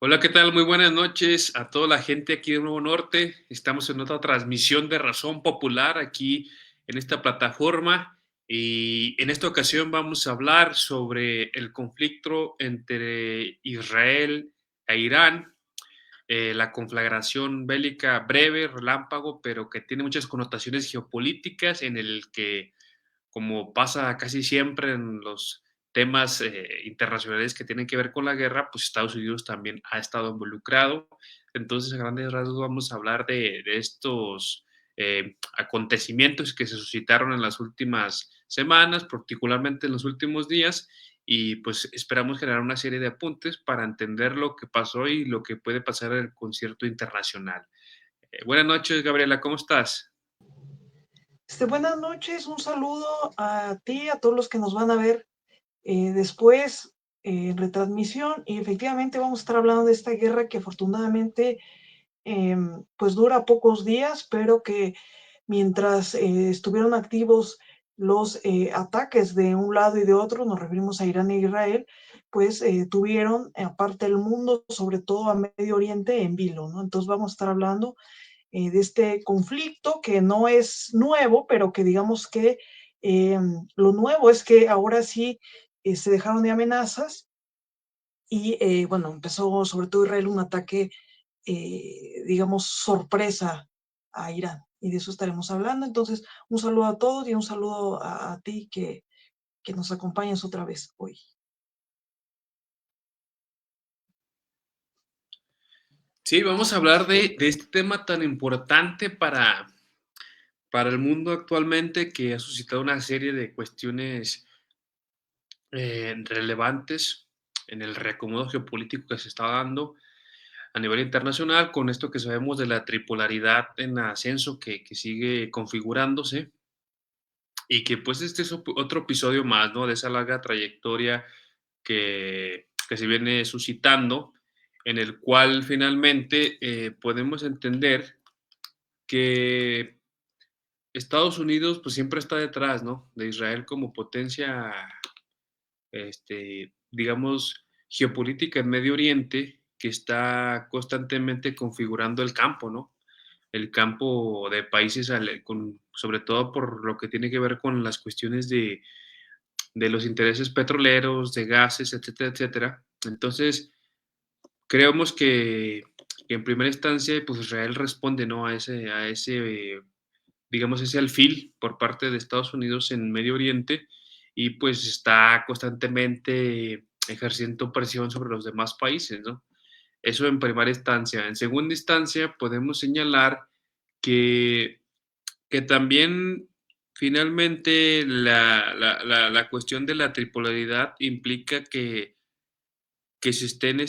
Hola, ¿qué tal? Muy buenas noches a toda la gente aquí de Nuevo Norte. Estamos en otra transmisión de Razón Popular aquí en esta plataforma y en esta ocasión vamos a hablar sobre el conflicto entre Israel e Irán, la conflagración bélica breve, relámpago, pero que tiene muchas connotaciones geopolíticas en el que como pasa casi siempre en los temas internacionales que tienen que ver con la guerra, pues Estados Unidos también ha estado involucrado. Entonces, a grandes rasgos vamos a hablar de estos acontecimientos que se suscitaron en las últimas semanas, particularmente en los últimos días, y pues esperamos generar una serie de apuntes para entender lo que pasó y lo que puede pasar en el concierto internacional. Buenas noches, Gabriela, ¿cómo estás? Buenas noches, un saludo a ti, a todos los que nos van a ver después en retransmisión. Y efectivamente vamos a estar hablando de esta guerra que afortunadamente pues dura pocos días, pero que mientras estuvieron activos los ataques de un lado y de otro, nos referimos a Irán e Israel, pues tuvieron aparte el mundo, sobre todo a Medio Oriente, en vilo, ¿no? Entonces vamos a estar hablando de este conflicto que no es nuevo, pero que digamos que eh, lo nuevo es que ahora sí se dejaron de amenazas y bueno, empezó sobre todo Israel un ataque, digamos, sorpresa a Irán. Y de eso estaremos hablando. Entonces, un saludo a todos y un saludo a ti que nos acompañas otra vez hoy. Sí, vamos a hablar de este tema tan importante para el mundo actualmente que ha suscitado una serie de cuestiones relevantes en el reacomodo geopolítico que se está dando a nivel internacional con esto que sabemos de la tripolaridad en ascenso que sigue configurándose y que pues este es otro episodio más, ¿no? De esa larga trayectoria que se viene suscitando, en el cual finalmente podemos entender que Estados Unidos pues siempre está detrás, ¿no? De Israel como potencia, digamos, geopolítica en Medio Oriente, que está constantemente configurando el campo, ¿no? El campo de países, sobre todo por lo que tiene que ver con las cuestiones de los intereses petroleros, de gases, etcétera, etcétera. Entonces, creemos que en primera instancia, pues Israel responde, ¿no? A ese digamos, ese alfil por parte de Estados Unidos en Medio Oriente y pues está constantemente ejerciendo presión sobre los demás países, ¿no? Eso en primera instancia. En segunda instancia, podemos señalar que, que también finalmente la cuestión de la tripolaridad implica que se estén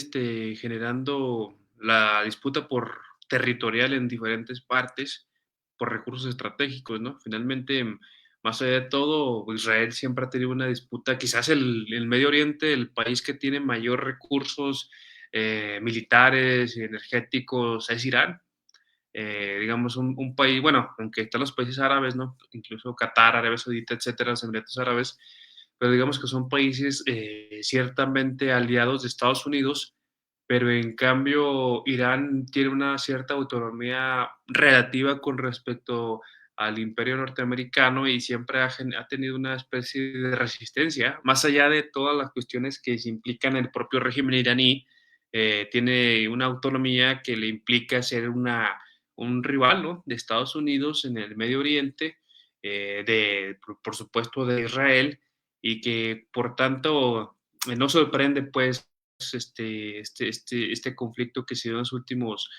generando la disputa por territorial en diferentes partes por recursos estratégicos, ¿no? Finalmente, más allá de todo, Israel siempre ha tenido una disputa, quizás el Medio Oriente, el país que tiene mayor recursos militares y energéticos es Irán. Digamos, un país, bueno, aunque están los países árabes, ¿no? Incluso Qatar, Arabia Saudita, etcétera, los Emiratos Árabes, pero digamos que son países ciertamente aliados de Estados Unidos, pero en cambio Irán tiene una cierta autonomía relativa con respecto al imperio norteamericano y siempre ha tenido una especie de resistencia, más allá de todas las cuestiones que se implican en el propio régimen iraní, tiene una autonomía que le implica ser un rival, ¿no? De Estados Unidos en el Medio Oriente, por supuesto de Israel, y que por tanto no sorprende pues este conflicto que se dio en los últimos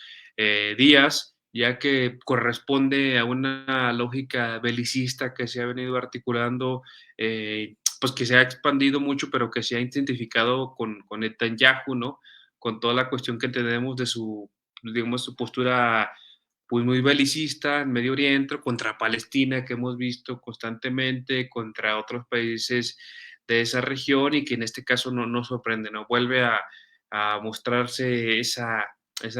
días, ya que corresponde a una lógica belicista que se ha venido articulando, pues que se ha expandido mucho, pero que se ha intensificado con Netanyahu, ¿no? Con toda la cuestión que tenemos de su, digamos, su postura pues muy belicista en Medio Oriente, contra Palestina, que hemos visto constantemente, contra otros países de esa región y que en este caso no sorprende, ¿no? Vuelve a mostrarse esa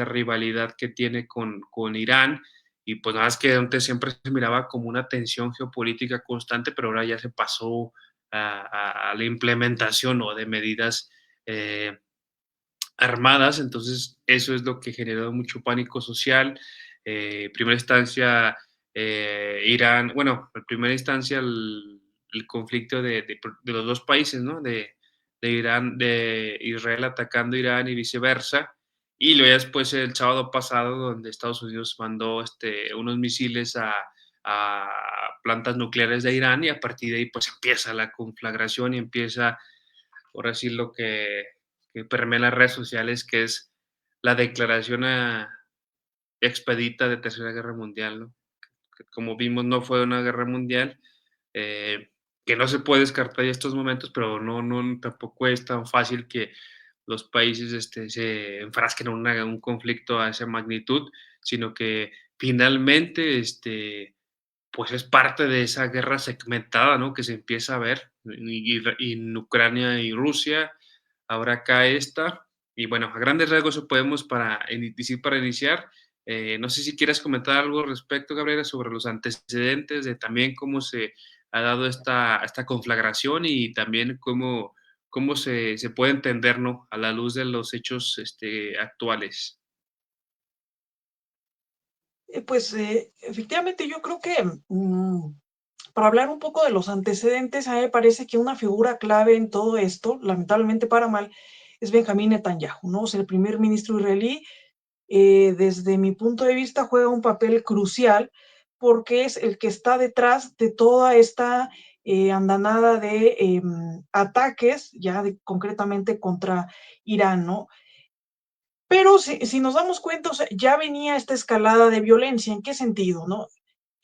rivalidad que tiene con Irán y pues nada más que antes siempre se miraba como una tensión geopolítica constante, pero ahora ya se pasó a la implementación, ¿no? De medidas eh, armadas, entonces eso es lo que generó mucho pánico social. En primera instancia, Irán, bueno, en primera instancia el conflicto de los dos países, ¿no? De Irán, de Israel atacando Irán y viceversa. Y luego después el sábado pasado, donde Estados Unidos mandó unos misiles a plantas nucleares de Irán y a partir de ahí pues empieza la conflagración y empieza ahora sí que permea las redes sociales, que es la declaración expedita de Tercera Guerra Mundial, ¿no? Que como vimos no fue una guerra mundial, eh, que no se puede descartar en estos momentos, pero tampoco es tan fácil que los países se enfrasquen en un conflicto a esa magnitud, sino que finalmente pues es parte de esa guerra segmentada, ¿no? Que se empieza a ver y en Ucrania y Rusia, ahora acá esta. Y bueno, a grandes rasgos eso podemos decir para iniciar. No sé si quieres comentar algo al respecto, Gabriela, sobre los antecedentes de también cómo se ha dado esta conflagración y también cómo se puede entender, ¿no? A la luz de los hechos actuales. Pues efectivamente yo creo que para hablar un poco de los antecedentes, a mí me parece que una figura clave en todo esto, lamentablemente para mal, es Benjamín Netanyahu, ¿no? O sea, el primer ministro israelí, desde mi punto de vista, juega un papel crucial porque es el que está detrás de toda esta andanada de ataques, ya concretamente contra Irán, ¿no? Pero si nos damos cuenta, o sea, ya venía esta escalada de violencia. ¿En qué sentido, no?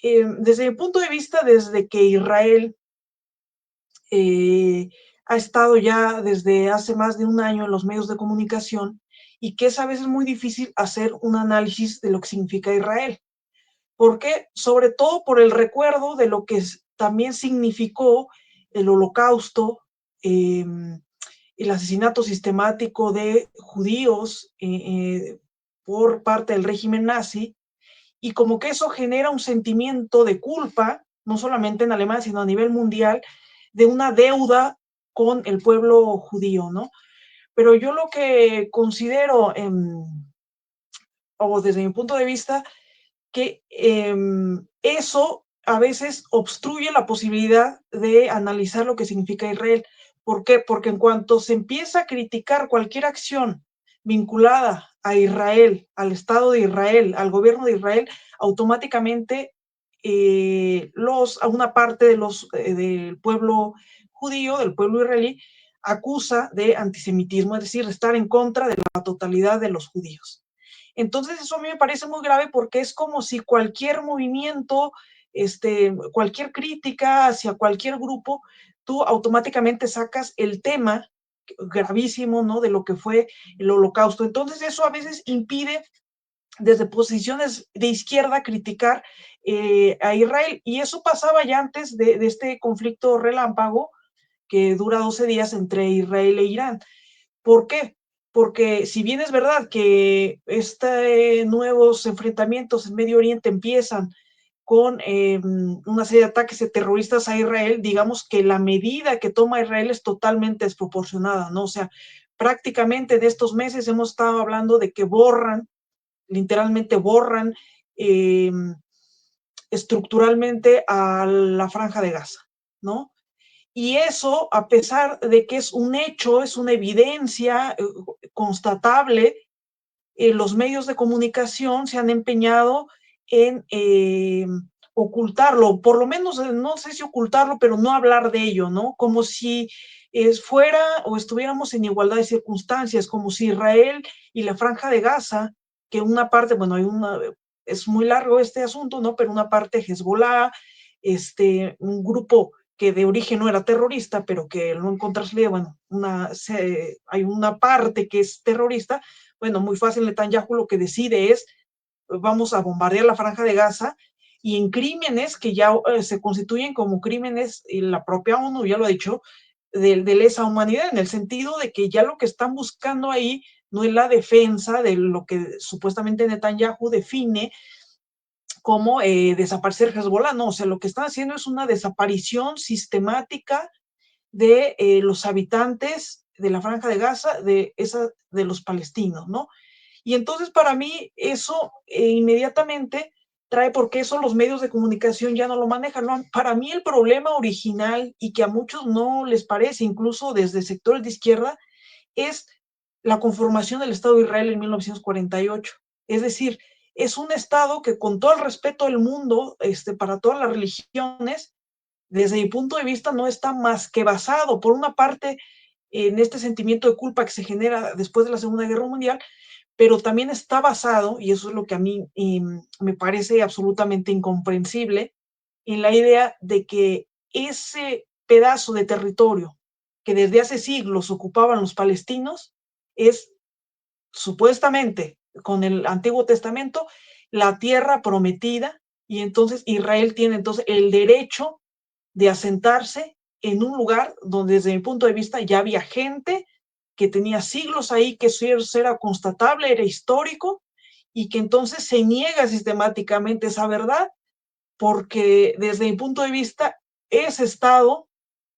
Desde mi punto de vista, desde que Israel ha estado ya desde hace más de un año en los medios de comunicación y que es a veces muy difícil hacer un análisis de lo que significa Israel. ¿Por qué? Sobre todo por el recuerdo de lo que también significó el Holocausto, el asesinato sistemático de judíos por parte del régimen nazi, y como que eso genera un sentimiento de culpa, no solamente en Alemania, sino a nivel mundial, de una deuda con el pueblo judío, ¿no? Pero yo lo que considero, o desde mi punto de vista, que eso a veces obstruye la posibilidad de analizar lo que significa Israel. ¿Por qué? Porque en cuanto se empieza a criticar cualquier acción vinculada a Israel, al Estado de Israel, al gobierno de Israel, automáticamente a una parte del pueblo judío, del pueblo israelí, acusa de antisemitismo, es decir, estar en contra de la totalidad de los judíos. Entonces eso a mí me parece muy grave porque es como si cualquier movimiento, cualquier crítica hacia cualquier grupo, tú automáticamente sacas el tema gravísimo, ¿no? De lo que fue el Holocausto. Entonces eso a veces impide desde posiciones de izquierda criticar a Israel. Y eso pasaba ya antes de este conflicto relámpago que dura 12 días entre Israel e Irán. ¿Por qué? Porque si bien es verdad que nuevos enfrentamientos en Medio Oriente empiezan con una serie de ataques de terroristas a Israel, digamos que la medida que toma Israel es totalmente desproporcionada, ¿no? O sea, prácticamente de estos meses hemos estado hablando de que literalmente borran eh, estructuralmente a la franja de Gaza, ¿no? Y eso, a pesar de que es un hecho, es una evidencia constatable, los medios de comunicación se han empeñado en ocultarlo, por lo menos no sé si ocultarlo, pero no hablar de ello, ¿no? Como si fuera o estuviéramos en igualdad de circunstancias, como si Israel y la Franja de Gaza, que una parte, bueno, es muy largo este asunto, ¿no? Pero una parte Hezbollah, un grupo que de origen no era terrorista, pero que no encontrarse, bueno, hay una parte que es terrorista. Bueno, muy fácil, Netanyahu lo que decide es, vamos a bombardear la franja de Gaza, y en crímenes que ya se constituyen como crímenes, y la propia ONU ya lo ha dicho, de lesa humanidad, en el sentido de que ya lo que están buscando ahí no es la defensa de lo que supuestamente Netanyahu define como desaparecer Hezbollah, no, o sea, lo que están haciendo es una desaparición sistemática de los habitantes de la Franja de Gaza, de los palestinos, ¿no? Y entonces para mí eso inmediatamente trae, porque eso los medios de comunicación ya no lo manejan, ¿no? Para mí el problema original, y que a muchos no les parece, incluso desde sectores de izquierda, es la conformación del Estado de Israel en 1948. Es decir, es un Estado que, con todo el respeto del mundo, para todas las religiones, desde mi punto de vista no está más que basado, por una parte, en este sentimiento de culpa que se genera después de la Segunda Guerra Mundial, pero también está basado, y eso es lo que a mí me parece absolutamente incomprensible, en la idea de que ese pedazo de territorio que desde hace siglos ocupaban los palestinos es supuestamente, con el Antiguo Testamento, la tierra prometida, y entonces Israel tiene entonces el derecho de asentarse en un lugar donde, desde mi punto de vista, ya había gente que tenía siglos ahí, que eso era constatable, era histórico, y que entonces se niega sistemáticamente esa verdad, porque desde mi punto de vista, ese Estado,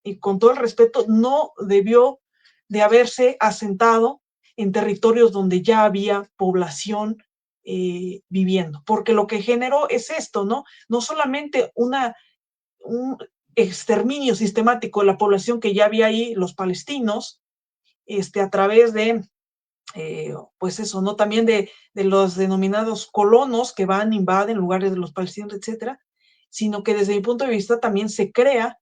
y con todo el respeto, no debió de haberse asentado en territorios donde ya había población viviendo, porque lo que generó es esto, ¿no? No solamente un exterminio sistemático de la población que ya había ahí, los palestinos, a través de, pues eso, ¿no? También de los denominados colonos que van, invaden lugares de los palestinos, etcétera, sino que desde mi punto de vista también se crea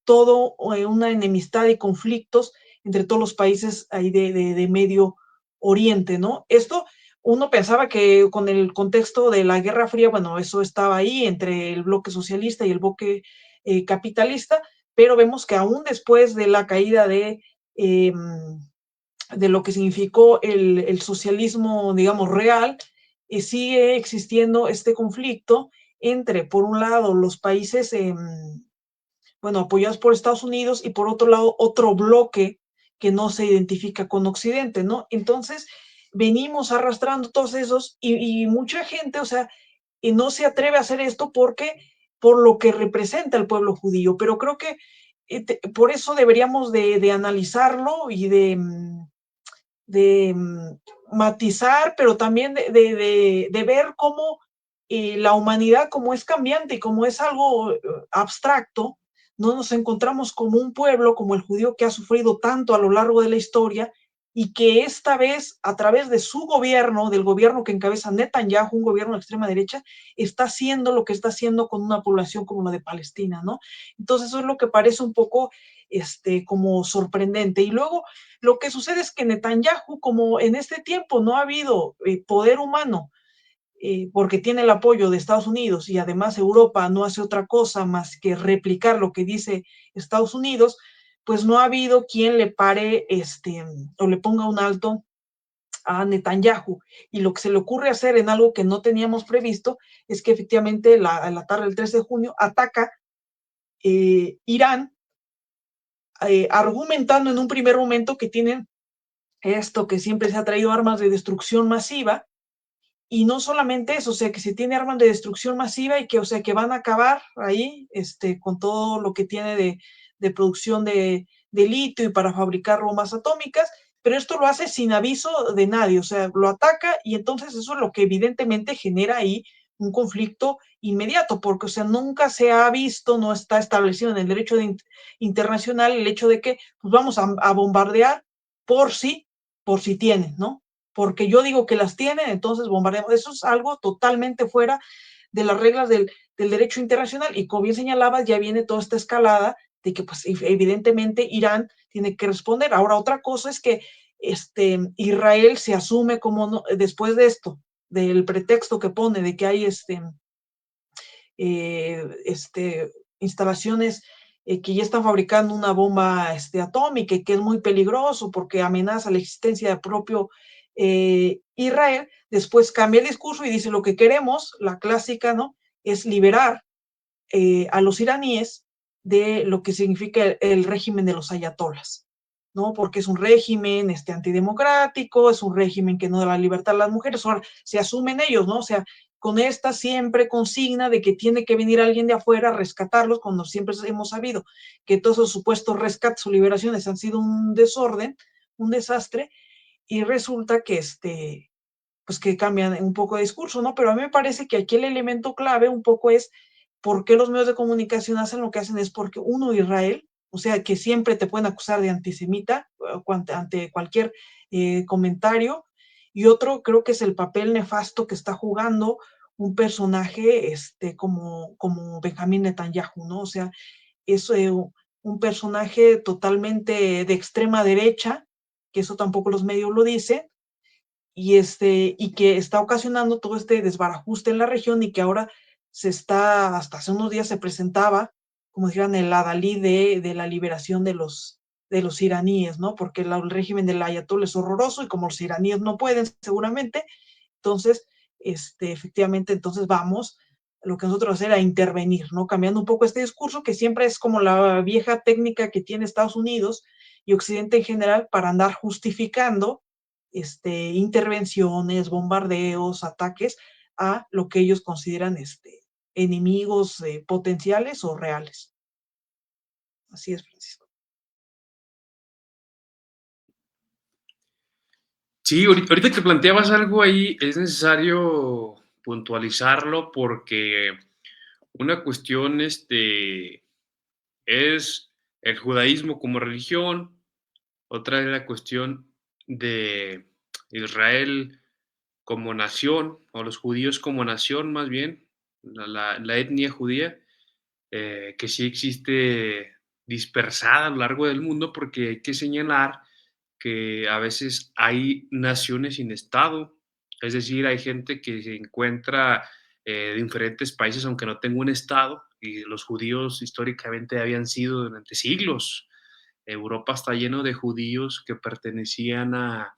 todo una enemistad y conflictos entre todos los países ahí de Medio Oriente, ¿no? Esto uno pensaba que con el contexto de la Guerra Fría, bueno, eso estaba ahí entre el bloque socialista y el bloque capitalista, pero vemos que aún después de la caída de lo que significó el socialismo, digamos, real, sigue existiendo este conflicto entre, por un lado, los países bueno, apoyados por Estados Unidos, y por otro lado, otro bloque que no se identifica con Occidente, ¿no? Entonces, venimos arrastrando todos esos, y mucha gente, o sea, y no se atreve a hacer esto porque, por lo que representa el pueblo judío, pero creo que por eso deberíamos de analizarlo y de matizar, pero también de ver cómo la humanidad, como es cambiante y como es algo abstracto, no nos encontramos como un pueblo, como el judío, que ha sufrido tanto a lo largo de la historia, y que esta vez, a través de su gobierno, del gobierno que encabeza Netanyahu, un gobierno de extrema derecha, está haciendo lo que está haciendo con una población como la de Palestina, ¿no? Entonces eso es lo que parece un poco como sorprendente. Y luego lo que sucede es que Netanyahu, como en este tiempo no ha habido poder humano, porque tiene el apoyo de Estados Unidos, y además Europa no hace otra cosa más que replicar lo que dice Estados Unidos, pues no ha habido quien le pare o le ponga un alto a Netanyahu. Y lo que se le ocurre hacer, en algo que no teníamos previsto, es que efectivamente a la tarde del 3 de junio ataca Irán, argumentando en un primer momento que tienen esto, que siempre se ha traído armas de destrucción masiva. Y no solamente eso, o sea, que se tiene armas de destrucción masiva, y que, o sea, que van a acabar ahí con todo lo que tiene de producción de litio, y para fabricar bombas atómicas, pero esto lo hace sin aviso de nadie, o sea, lo ataca, y entonces eso es lo que evidentemente genera ahí un conflicto inmediato, porque, o sea, nunca se ha visto, no está establecido en el derecho internacional el hecho de que pues vamos a bombardear por si tienen, ¿no? Porque yo digo que las tienen, entonces bombardeamos. Eso es algo totalmente fuera de las reglas del derecho internacional, y como bien señalabas, ya viene toda esta escalada de que pues evidentemente Irán tiene que responder. Ahora, otra cosa es que Israel se asume como, no, después de esto, del pretexto que pone de que hay instalaciones que ya están fabricando una bomba atómica, y que es muy peligroso porque amenaza la existencia del propio Israel. Después cambia el discurso y dice: lo que queremos, la clásica, ¿no?, es liberar a los iraníes de lo que significa el régimen de los ayatolas, ¿no? Porque es un régimen antidemocrático, es un régimen que no da la libertad a las mujeres. Ahora se asumen ellos, ¿no? O sea, con esta siempre consigna de que tiene que venir alguien de afuera a rescatarlos, cuando siempre hemos sabido que todos esos supuestos rescates o liberaciones han sido un desorden, un desastre, y resulta que pues que cambian un poco de discurso, ¿no? Pero a mí me parece que aquí el elemento clave un poco es por qué los medios de comunicación hacen lo que hacen, es porque uno, Israel, o sea, que siempre te pueden acusar de antisemita ante cualquier comentario, y otro creo que es el papel nefasto que está jugando un personaje como Benjamín Netanyahu, ¿no? O sea, es un personaje totalmente de extrema derecha, que eso tampoco los medios lo dicen, y que está ocasionando todo este desbarajuste en la región, y que ahora hasta hace unos días se presentaba, como dijeran, el adalí de la liberación de los iraníes, ¿no? Porque el régimen del ayatollah es horroroso, y como los iraníes no pueden seguramente, entonces, efectivamente, entonces vamos, lo que nosotros hacer a intervenir, ¿no? Cambiando un poco este discurso, que siempre es como la vieja técnica que tiene Estados Unidos y Occidente en general para andar justificando intervenciones, bombardeos, ataques a lo que ellos consideran enemigos potenciales o reales. Así es, Francisco. Sí, ahorita que planteabas algo ahí, es necesario puntualizarlo porque una cuestión es el judaísmo como religión, otra es la cuestión de Israel como nación, o los judíos como nación más bien, la etnia judía, que sí existe dispersada a lo largo del mundo, porque hay que señalar que a veces hay naciones sin Estado, es decir, hay gente que se encuentra de diferentes países aunque no tenga un Estado, y los judíos históricamente habían sido durante siglos. Europa está lleno de judíos que pertenecían a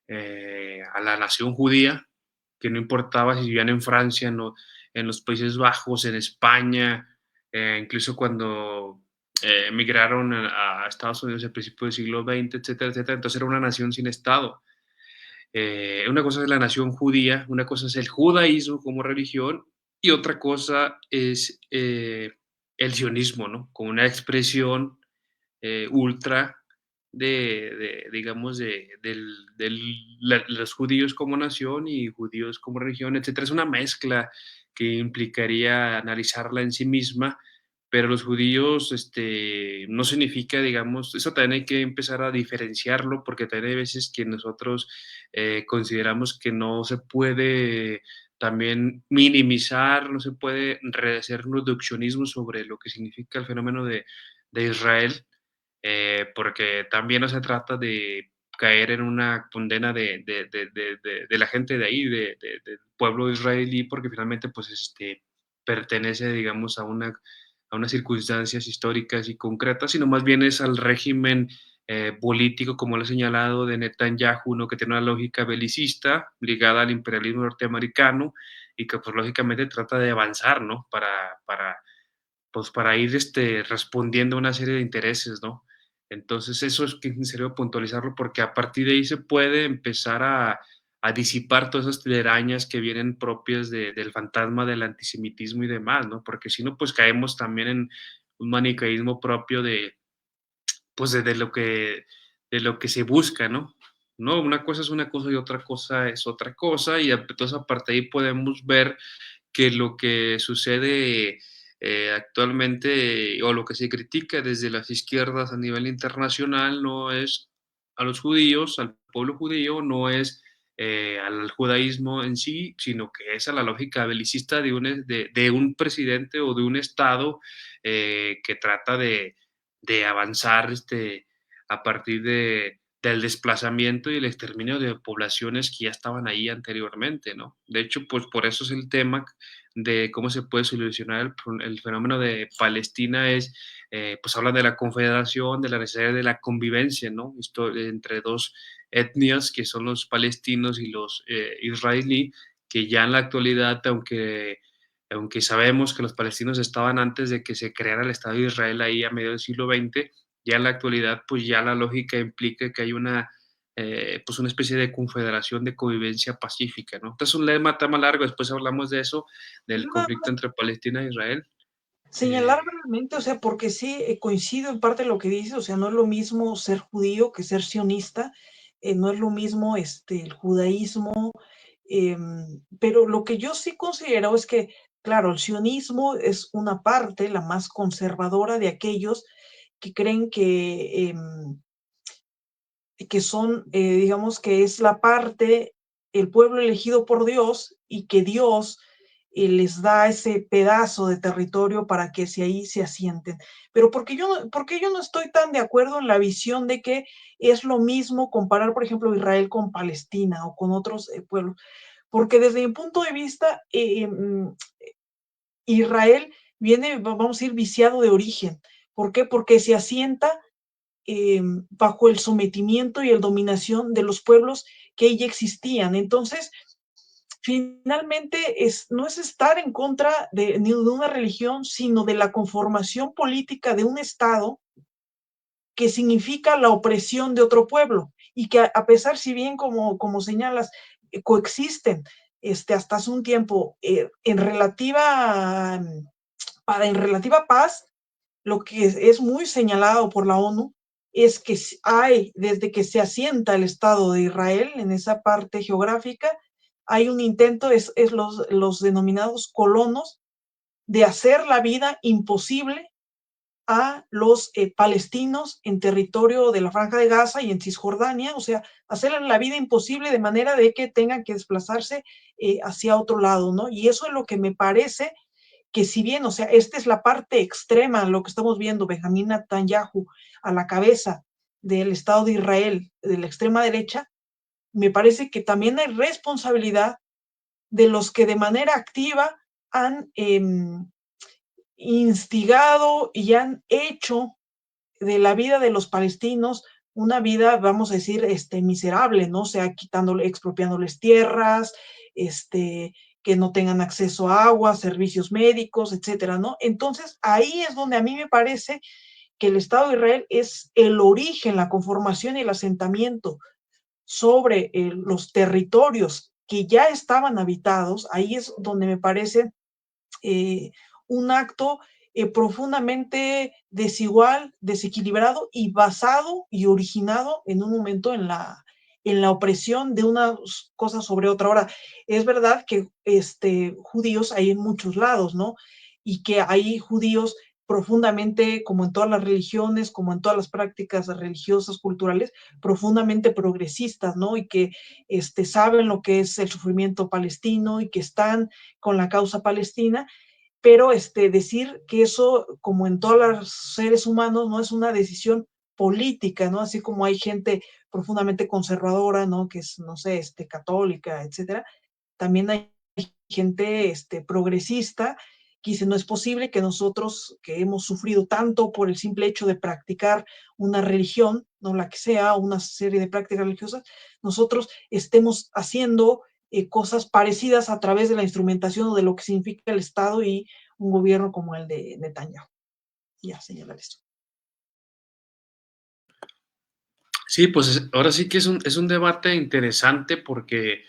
la nación judía, que no importaba si vivían en Francia, no, en los Países Bajos, en España, incluso cuando emigraron a Estados Unidos al principio del siglo XX, etcétera, etcétera. Entonces era una nación sin Estado. Una cosa es la nación judía, una cosa es el judaísmo como religión, y otra cosa es el sionismo, ¿no? Como una expresión ultra digamos, los judíos como nación y judíos como religión, etcétera. Es una mezcla que implicaría analizarla en sí misma, pero los judíos no significa, digamos, eso también hay que empezar a diferenciarlo, porque también hay veces que nosotros consideramos que no se puede también minimizar, no se puede hacer un reduccionismo sobre lo que significa el fenómeno de Israel, porque también no se trata de caer en una condena de la gente de ahí, del pueblo israelí, porque finalmente pues pertenece, digamos, a unas circunstancias históricas y concretas, sino más bien es al régimen político, como lo he señalado, de Netanyahu, ¿no? Que tiene una lógica belicista ligada al imperialismo norteamericano, y que pues lógicamente trata de avanzar, ¿no? Pues para ir respondiendo a una serie de intereses, ¿no? Entonces eso es que es necesario puntualizarlo, porque a partir de ahí se puede empezar a disipar todas esas telarañas que vienen propias del fantasma del antisemitismo y demás, ¿no? Porque si no, pues caemos también en un manicaísmo propio pues de lo que se busca, ¿no? No, una cosa es una cosa y otra cosa es otra cosa, y entonces a partir de ahí podemos ver que lo que sucede actualmente, o lo que se critica desde las izquierdas a nivel internacional, no es a los judíos, al pueblo judío, no es al judaísmo en sí, sino que es a la lógica belicista de un presidente o de un Estado que trata de avanzar a partir del desplazamiento y el exterminio de poblaciones que ya estaban ahí anteriormente, ¿no? De hecho, pues por eso es el tema de cómo se puede solucionar el fenómeno de Palestina, pues hablan de la confederación, de la necesidad de la convivencia, ¿no? Entre dos etnias, que son los palestinos y los israelí, que ya en la actualidad, aunque sabemos que los palestinos estaban antes de que se creara el Estado de Israel ahí a mediados del siglo XX, ya en la actualidad, pues ya la lógica implica que hay una pues una especie de confederación de convivencia pacífica, ¿no? Entonces es un tema largo, después hablamos de eso, del Yo nada conflicto más entre Palestina e Israel. señalar brevemente, o sea, porque sí, coincido en parte en lo que dices, o sea, no es lo mismo ser judío que ser sionista, no es lo mismo, el judaísmo, pero lo que yo sí considero es que, claro, el sionismo es una parte, la más conservadora de aquellos que creen que son, digamos, que es la parte, el pueblo elegido por Dios y que Dios les da ese pedazo de territorio para que ahí se asienten. Pero porque yo no estoy tan de acuerdo en la visión de que es lo mismo comparar, por ejemplo, Israel con Palestina o con otros pueblos, porque desde mi punto de vista, Israel viene, vamos a ir viciado de origen. ¿Por qué? Porque se asienta bajo el sometimiento y el dominación de los pueblos que ya existían. Entonces, finalmente no es estar en contra ni de una religión, sino de la conformación política de un Estado que significa la opresión de otro pueblo y que a pesar, si bien como señalas, coexisten hasta hace un tiempo en relativa paz, lo que es muy señalado por la ONU es que hay, desde que se asienta el Estado de Israel en esa parte geográfica, hay un intento, es los denominados colonos, de hacer la vida imposible a los palestinos en territorio de la Franja de Gaza y en Cisjordania, o sea, hacerle la vida imposible de manera de que tengan que desplazarse hacia otro lado, ¿no? Y eso es lo que me parece que si bien, o sea, esta es la parte extrema, lo que estamos viendo, Benjamín Netanyahu a la cabeza del Estado de Israel, de la extrema derecha, me parece que también hay responsabilidad de los que de manera activa han instigado y han hecho de la vida de los palestinos una vida, vamos a decir, miserable, ¿no? O sea, quitándole, expropiándoles tierras, que no tengan acceso a agua, servicios médicos, etcétera, ¿no? Entonces, ahí es donde a mí me parece que el Estado de Israel es el origen, la conformación y el asentamiento sobre los territorios que ya estaban habitados. Ahí es donde me parece eh, un acto profundamente desigual, desequilibrado y basado y originado en un momento en la opresión de una cosa sobre otra. Ahora, es verdad que judíos hay en muchos lados, ¿no? Y que hay judíos profundamente, como en todas las religiones, como en todas las prácticas religiosas, culturales, profundamente progresistas, ¿no? Y que saben lo que es el sufrimiento palestino y que están con la causa palestina, pero decir que eso, como en todos los seres humanos, no es una decisión política, ¿no? Así como hay gente profundamente conservadora, ¿no? Que es, no sé, católica, etcétera. También hay gente progresista que dice, no es posible que nosotros, que hemos sufrido tanto por el simple hecho de practicar una religión, no la que sea, una serie de prácticas religiosas, nosotros estemos haciendo cosas parecidas a través de la instrumentación o de lo que significa el Estado y un gobierno como el de Netanyahu. Ya, señalar esto. Sí, pues ahora sí que es un debate interesante porque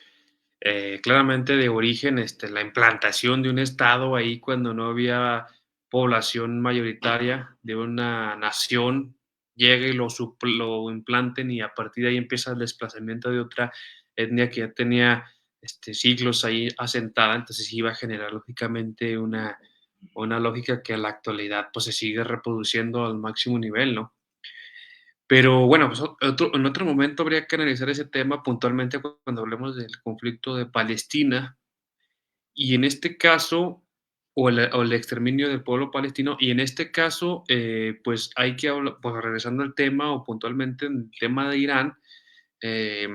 claramente de origen la implantación de un Estado ahí cuando no había población mayoritaria de una nación, llegue y lo implanten y a partir de ahí empieza el desplazamiento de otra etnia que ya tenía siglos ahí asentada, entonces iba a generar lógicamente una lógica que en la actualidad pues se sigue reproduciendo al máximo nivel, ¿no? Pero bueno, pues en otro momento habría que analizar ese tema puntualmente cuando hablemos del conflicto de Palestina y en este caso, o el exterminio del pueblo palestino, y en este caso, pues hay que hablar, pues regresando al tema o puntualmente en el tema de Irán, eh,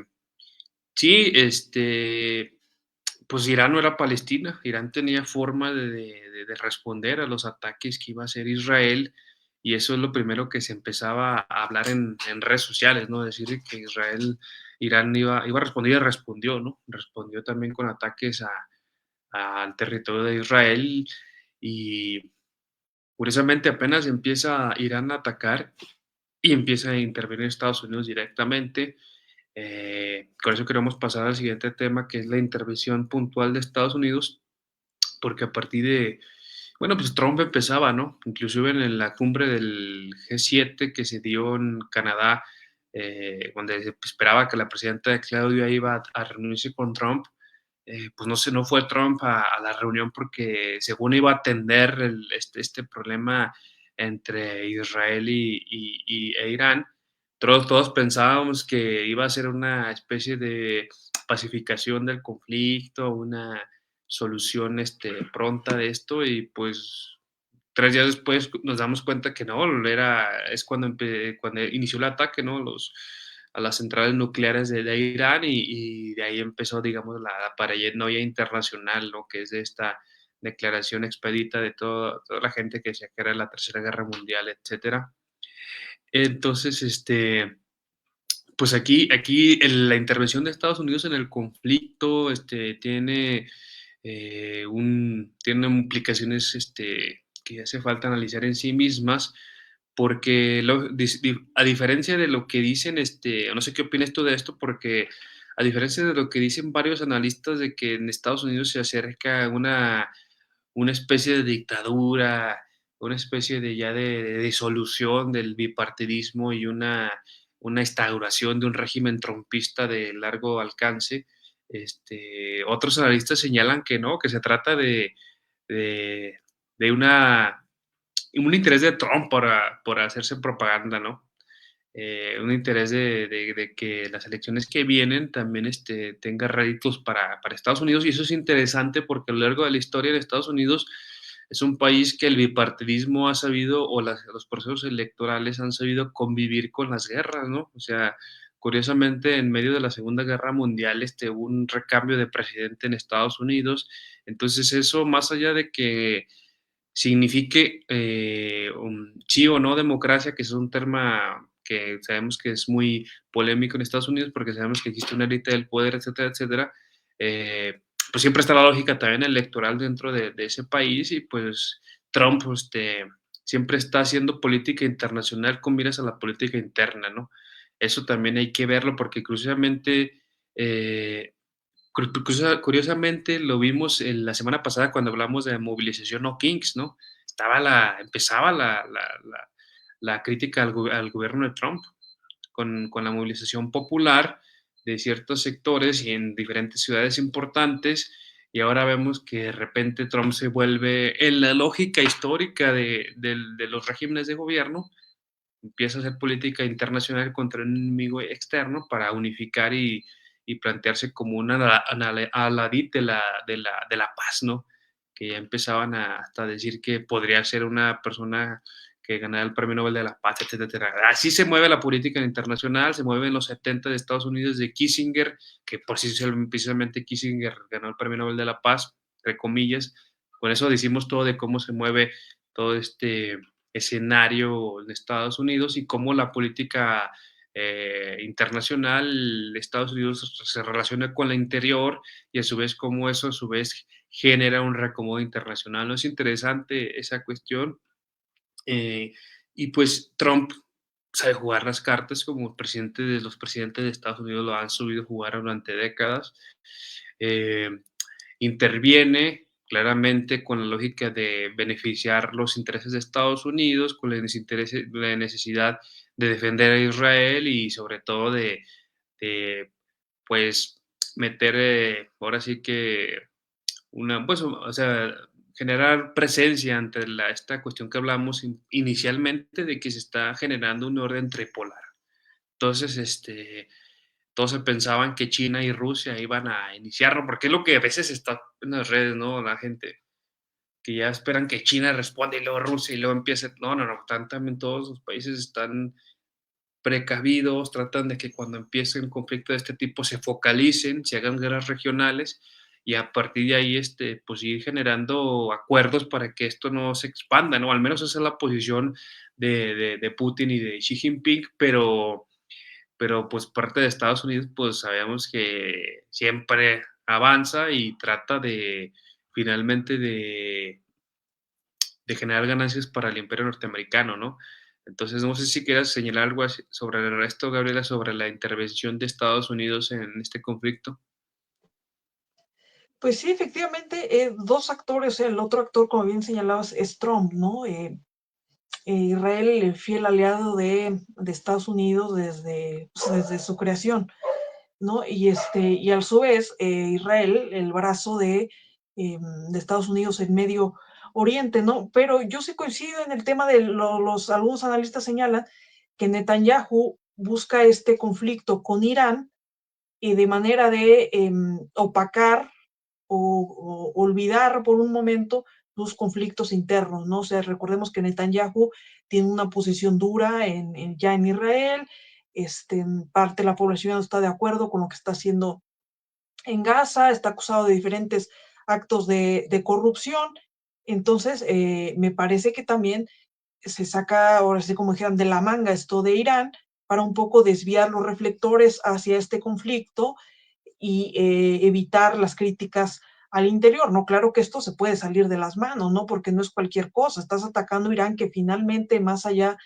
sí, pues Irán no era Palestina, Irán tenía forma de responder a los ataques que iba a hacer Israel, y eso es lo primero que se empezaba a hablar en redes sociales, ¿no? Decir que Irán iba a responder y respondió, ¿no? Respondió también con ataques al territorio de Israel y curiosamente apenas empieza Irán a atacar y empieza a intervenir Estados Unidos directamente, Con eso queremos pasar al siguiente tema, que es la intervención puntual de Estados Unidos, porque a partir de, bueno, pues Trump empezaba, ¿no? Inclusive en la cumbre del G7 que se dio en Canadá, donde se esperaba que la presidenta de Claudia iba a reunirse con Trump, pues no sé, no fue Trump a la reunión porque según iba a atender este problema entre Israel e Irán. Todos pensábamos que iba a ser una especie de pacificación del conflicto, una solución pronta de esto y pues 3 días después nos damos cuenta que no, es cuando inició el ataque, ¿no? A las centrales nucleares de Irán y de ahí empezó, digamos, la paranoia internacional, ¿no? Que es de esta declaración expedita de toda la gente que decía que era la Tercera Guerra Mundial, etcétera. Entonces, pues la intervención de Estados Unidos en el conflicto tiene implicaciones que hace falta analizar en sí mismas, porque a diferencia de lo que dicen, no sé qué opinas tú de esto, porque a diferencia de lo que dicen varios analistas de que en Estados Unidos se acerca una especie de dictadura, una especie de ya de disolución del bipartidismo y una instauración de un régimen trumpista de largo alcance. Otros analistas señalan que no, que se trata de, de un interés de Trump por hacerse propaganda, ¿no? Un interés de que las elecciones que vienen también tenga réditos para Estados Unidos. Y eso es interesante porque a lo largo de la historia de Estados Unidos es un país que el bipartidismo ha sabido, o los procesos electorales han sabido convivir con las guerras, ¿no? O sea, curiosamente, en medio de la Segunda Guerra Mundial hubo un recambio de presidente en Estados Unidos. Entonces eso, más allá de que signifique sí o no democracia, que es un tema que sabemos que es muy polémico en Estados Unidos porque sabemos que existe una élite del poder, etcétera, etcétera. Pues siempre está la lógica también electoral dentro de ese país y pues Trump siempre está haciendo política internacional con miras a la política interna, ¿no? Eso también hay que verlo porque curiosamente eh, curiosamente lo vimos la semana pasada cuando hablamos de movilización No Kings, ¿no? Empezaba la crítica al gobierno de Trump con la movilización popular de ciertos sectores y en diferentes ciudades importantes. Y ahora vemos que de repente Trump se vuelve, en la lógica histórica de los regímenes de gobierno, empieza a hacer política internacional contra un enemigo externo para unificar y plantearse como una aladid de la paz, ¿no? Que ya empezaban hasta decir que podría ser una persona que ganara el Premio Nobel de la Paz, etcétera, etcétera. Así se mueve la política internacional, se mueve en los 70 de Estados Unidos de Kissinger, que por sí precisamente Kissinger ganó el Premio Nobel de la Paz, entre comillas. Con eso decimos todo de cómo se mueve todo escenario en Estados Unidos y cómo la política internacional de Estados Unidos se relaciona con la interior y a su vez cómo eso a su vez genera un reacomodo internacional. ¿No es interesante esa cuestión? Eh, y pues Trump sabe jugar las cartas como presidente de los presidentes de Estados Unidos lo han sabido jugar durante décadas. Eh, Interviene claramente con la lógica de beneficiar los intereses de Estados Unidos, con la necesidad de defender a Israel y sobre todo de pues meter ahora sí que pues, o sea, generar presencia ante esta cuestión que hablamos inicialmente de que se está generando un orden tripolar. Entonces, todos se pensaban que China y Rusia iban a iniciarlo, porque es lo que a veces está en las redes, ¿no? La gente, que ya esperan que China responda y luego Rusia y luego empiece. No, no, no, también todos los países están precavidos, tratan de que cuando empiece un conflicto de este tipo se focalicen, se hagan guerras regionales y a partir de ahí, pues ir generando acuerdos para que esto no se expanda, ¿no? Al menos esa es la posición de Putin y de Xi Jinping, pero pues parte de Estados Unidos, pues sabemos que siempre avanza y trata de finalmente de generar ganancias para el imperio norteamericano, ¿no? Entonces, no sé si quieras señalar algo así sobre el resto, Gabriela, sobre la intervención de Estados Unidos en este conflicto. Pues sí, efectivamente, dos actores, el otro actor, como bien señalabas, es Trump, ¿no? Israel, el fiel aliado de Estados Unidos desde, pues, desde su creación, ¿no? Y a su vez, Israel, el brazo de Estados Unidos en Medio Oriente, ¿no? Pero yo sí coincido en el tema de algunos analistas señalan que Netanyahu busca este conflicto con Irán y de manera de opacar o olvidar por un momento los conflictos internos, ¿no? O sea, recordemos que Netanyahu tiene una posición dura ya en Israel, parte de la población no está de acuerdo con lo que está haciendo en Gaza, está acusado de diferentes actos de corrupción, entonces me parece que también se saca, ahora sí como dijeran, de la manga esto de Irán para un poco desviar los reflectores hacia este conflicto y evitar las críticas al interior, ¿no? Claro que esto se puede salir de las manos, ¿no? Porque no es cualquier cosa, estás atacando a Irán que finalmente, más allá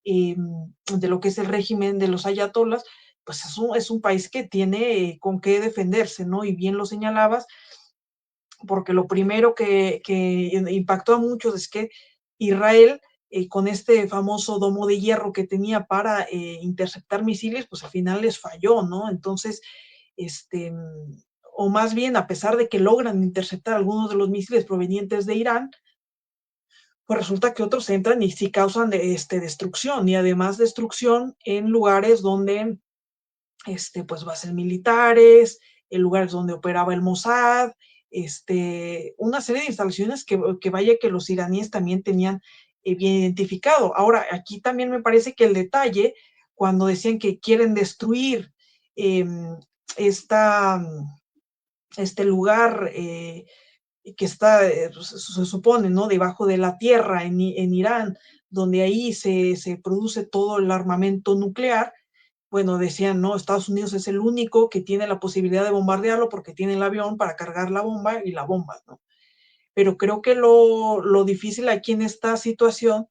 de lo que es el régimen de los ayatolas, pues es un país que tiene con qué defenderse, ¿no? Y bien lo señalabas, porque lo primero que impactó a muchos es que Israel, con este famoso domo de hierro que tenía para interceptar misiles, pues al final les falló, ¿no? Entonces, este, o más bien, a pesar de que logran interceptar algunos de los misiles provenientes de Irán, pues resulta que otros entran y sí causan destrucción, y además destrucción en lugares donde pues bases militares, en lugares donde operaba el Mossad, una serie de instalaciones que vaya que los iraníes también tenían bien identificado. Ahora, aquí también me parece que el detalle, cuando decían que quieren destruir eh, esta, este lugar que está, se supone, ¿no? Debajo de la tierra en Irán, donde ahí se produce todo el armamento nuclear, bueno, decían, no, Estados Unidos es el único que tiene la posibilidad de bombardearlo porque tiene el avión para cargar la bomba y la bomba, ¿no? Pero creo que lo difícil aquí en esta situación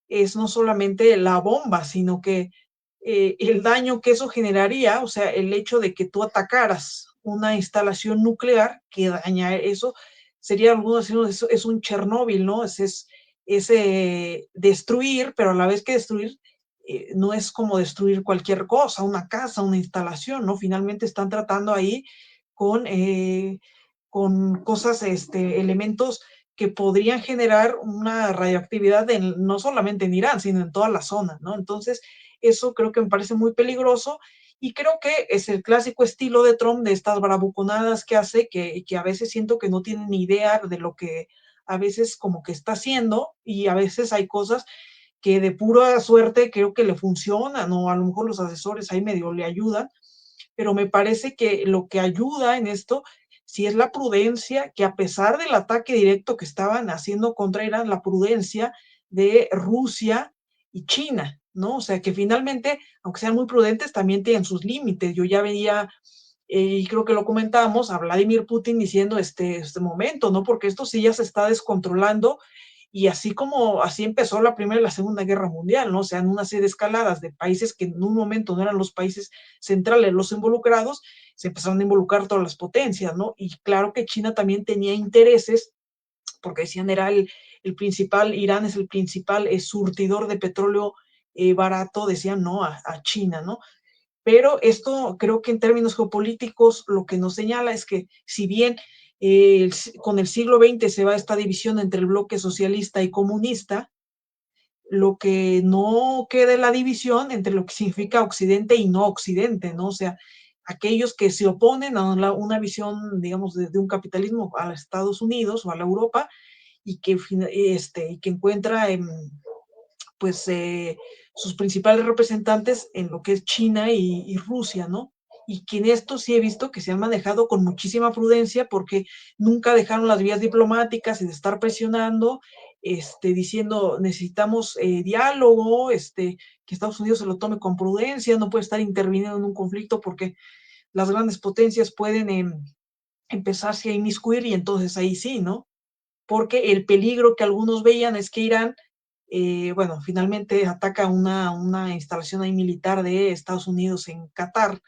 es no solamente la bomba, sino que el daño que eso generaría, o sea, el hecho de que tú atacaras una instalación nuclear que daña eso, sería algunos es un Chernóbil, ¿no? Es destruir, pero a la vez que destruir, no es como destruir cualquier cosa, una casa, una instalación, ¿no? Finalmente están tratando ahí con, eh, con cosas, elementos que podrían generar una radioactividad no solamente en Irán, sino en toda la zona, ¿no? Entonces, eso creo que me parece muy peligroso y creo que es el clásico estilo de Trump, de estas bravuconadas que hace, que a veces siento que no tiene ni idea de lo que a veces como que está haciendo y a veces hay cosas que de pura suerte creo que le funcionan o a lo mejor los asesores ahí medio le ayudan, pero me parece que lo que ayuda en esto sí es la prudencia, que a pesar del ataque directo que estaban haciendo contra Irán, la prudencia de Rusia y China, ¿no? O sea, que finalmente, aunque sean muy prudentes, también tienen sus límites. Yo ya veía, y creo que lo comentamos, a Vladimir Putin diciendo este momento, ¿no? Porque esto sí ya se está descontrolando y así empezó la Primera y la Segunda Guerra Mundial, ¿no? O sea, en una serie de escaladas de países que en un momento no eran los países centrales los involucrados, se empezaron a involucrar todas las potencias, ¿no? Y claro que China también tenía intereses, porque decían era el principal, Irán es el principal surtidor de petróleo barato, decían no a China, ¿no? Pero esto creo que en términos geopolíticos lo que nos señala es que si bien con el siglo XX se va esta división entre el bloque socialista y comunista, lo que no queda es la división entre lo que significa Occidente y no Occidente, ¿no? O sea, aquellos que se oponen a una visión, digamos, de un capitalismo a los Estados Unidos o a la Europa y que encuentra pues sus principales representantes en lo que es China y Rusia, ¿no? Y que en esto sí he visto que se han manejado con muchísima prudencia porque nunca dejaron las vías diplomáticas y de estar presionando, diciendo necesitamos diálogo, que Estados Unidos se lo tome con prudencia, no puede estar interviniendo en un conflicto porque las grandes potencias pueden empezarse a inmiscuir y entonces ahí sí, ¿no? Porque el peligro que algunos veían es que Irán bueno, finalmente ataca una instalación ahí militar de Estados Unidos en Qatar,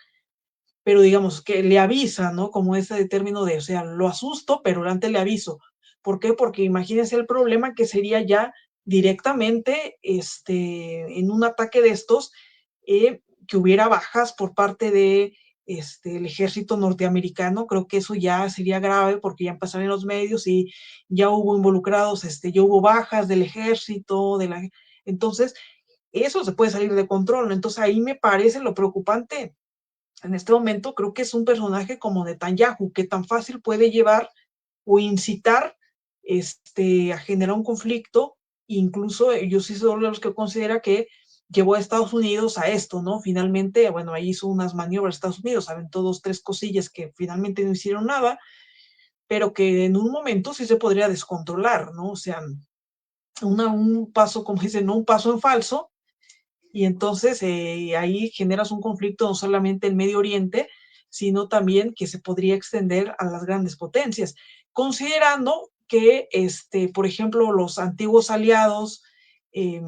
pero digamos que le avisa, ¿no? Como ese término de, o sea, lo asusto, pero antes le aviso. ¿Por qué? Porque imagínense el problema que sería ya directamente en un ataque de estos, que hubiera bajas por parte de el ejército norteamericano. Creo que eso ya sería grave porque ya empezaron en los medios y ya hubo involucrados, ya hubo bajas del ejército, entonces eso se puede salir de control. Entonces ahí me parece lo preocupante en este momento. Creo que es un personaje como Netanyahu, que tan fácil puede llevar o incitar a generar un conflicto. Incluso yo sí soy de los que considera que llevó a Estados Unidos a esto, ¿no? Finalmente, bueno, ahí hizo unas maniobras Estados Unidos, aventó dos, tres cosillas que finalmente no hicieron nada, pero que en un momento sí se podría descontrolar, ¿no? O sea, un paso, como dicen, ¿no? Un paso en falso, y entonces ahí generas un conflicto no solamente en Medio Oriente, sino también que se podría extender a las grandes potencias, considerando que, por ejemplo, los antiguos aliados, eh,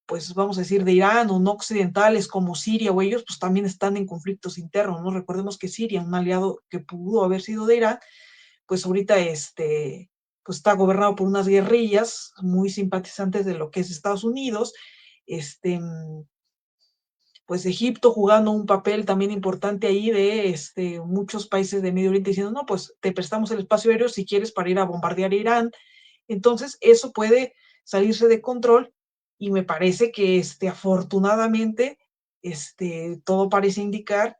pues vamos a decir, de Irán o no occidentales como Siria o ellos, pues también están en conflictos internos, ¿no? Recordemos que Siria, un aliado que pudo haber sido de Irán, pues ahorita pues está gobernado por unas guerrillas muy simpatizantes de lo que es Estados Unidos. este, pues Egipto jugando un papel también importante ahí de muchos países de Medio Oriente diciendo, no, pues te prestamos el espacio aéreo si quieres para ir a bombardear Irán. Entonces, eso puede salirse de control y me parece que afortunadamente todo parece indicar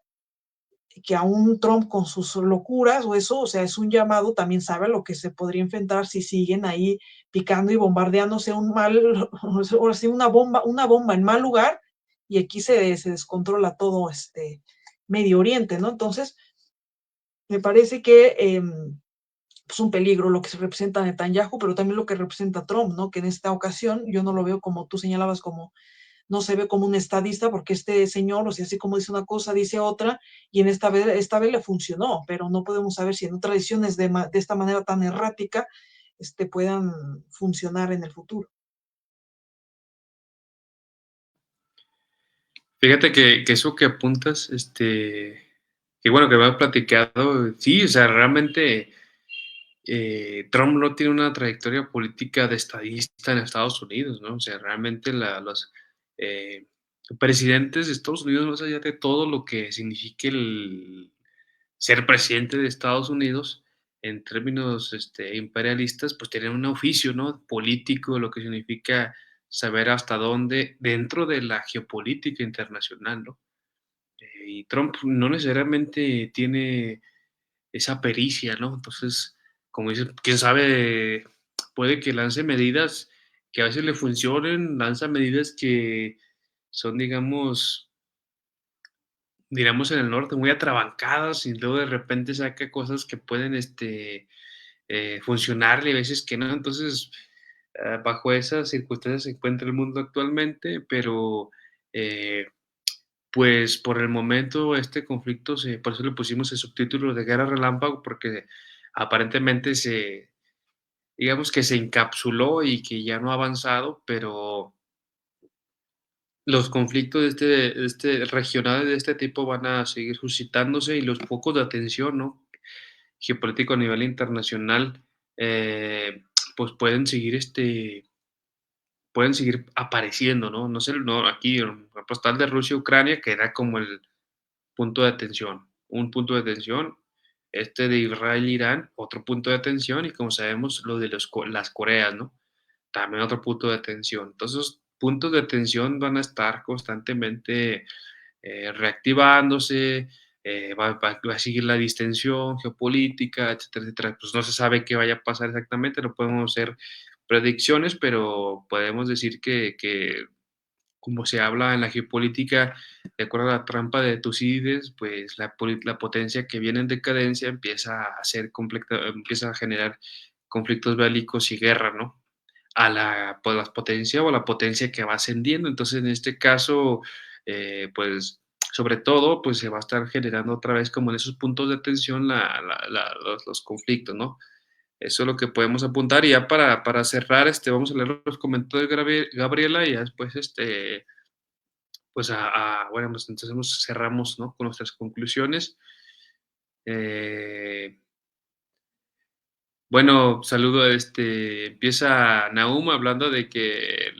que aún Trump con sus locuras o eso, o sea, es un llamado, también sabe a lo que se podría enfrentar si siguen ahí picando y bombardeándose ahora sí, una bomba en mal lugar, y aquí se descontrola todo Medio Oriente, ¿no? Entonces, me parece que es un peligro lo que se representa Netanyahu, pero también lo que representa Trump, ¿no? Que en esta ocasión yo no lo veo como tú señalabas, como no se ve como un estadista, porque este señor, o sea, así como dice una cosa, dice otra, y en esta vez le funcionó, pero no podemos saber si en otras ediciones de esta manera tan errática puedan funcionar en el futuro. Fíjate que eso que apuntas, que bueno que me has platicado, sí, o sea, realmente Trump no tiene una trayectoria política de estadista en Estados Unidos, ¿no? O sea, realmente los eh, presidentes de Estados Unidos, más allá de todo lo que signifique el ser presidente de Estados Unidos, en términos imperialistas, pues tienen un oficio, ¿no? Político, lo que significa saber hasta dónde, dentro de la geopolítica internacional, ¿no? Y Trump no necesariamente tiene esa pericia, ¿no? Entonces, como dices, quién sabe, puede que lance medidas que a veces le funcionen, lanza medidas que son, digamos en el norte, muy atrabancadas y luego de repente saca cosas que pueden funcionarle, a veces que no. Entonces, bajo esas circunstancias se encuentra el mundo actualmente, pero eh, pues por el momento este conflicto, por eso le pusimos el subtítulo de Guerra Relámpago, porque aparentemente digamos que se encapsuló y que ya no ha avanzado, pero los conflictos regionales de este tipo van a seguir suscitándose y los focos de atención, ¿no? Geopolítico a nivel internacional, eh, pues pueden seguir apareciendo, ¿no? No sé, no, aquí, por ejemplo, el de Rusia-Ucrania, que era como el punto de atención, un punto de atención, de Israel-Irán, otro punto de atención, y como sabemos, lo de las Coreas, ¿no? También otro punto de atención. Entonces, puntos de atención van a estar constantemente reactivándose, va a seguir la distensión geopolítica, etcétera, etcétera. Pues no se sabe qué vaya a pasar exactamente, no podemos hacer predicciones, pero podemos decir que como se habla en la geopolítica, de acuerdo a la trampa de Tucídides, pues la potencia que viene en decadencia empieza a generar conflictos bélicos y guerra, ¿no? Pues, la potencia o la potencia que va ascendiendo. Entonces, en este caso, pues, sobre todo, pues se va a estar generando otra vez como en esos puntos de tensión los conflictos, ¿no? Eso es lo que podemos apuntar. Y ya para cerrar, vamos a leer los comentarios de Gabriela y ya después, pues bueno, pues entonces cerramos, ¿no? Con nuestras conclusiones. Eh, bueno, saludo, empieza Nahum hablando de que,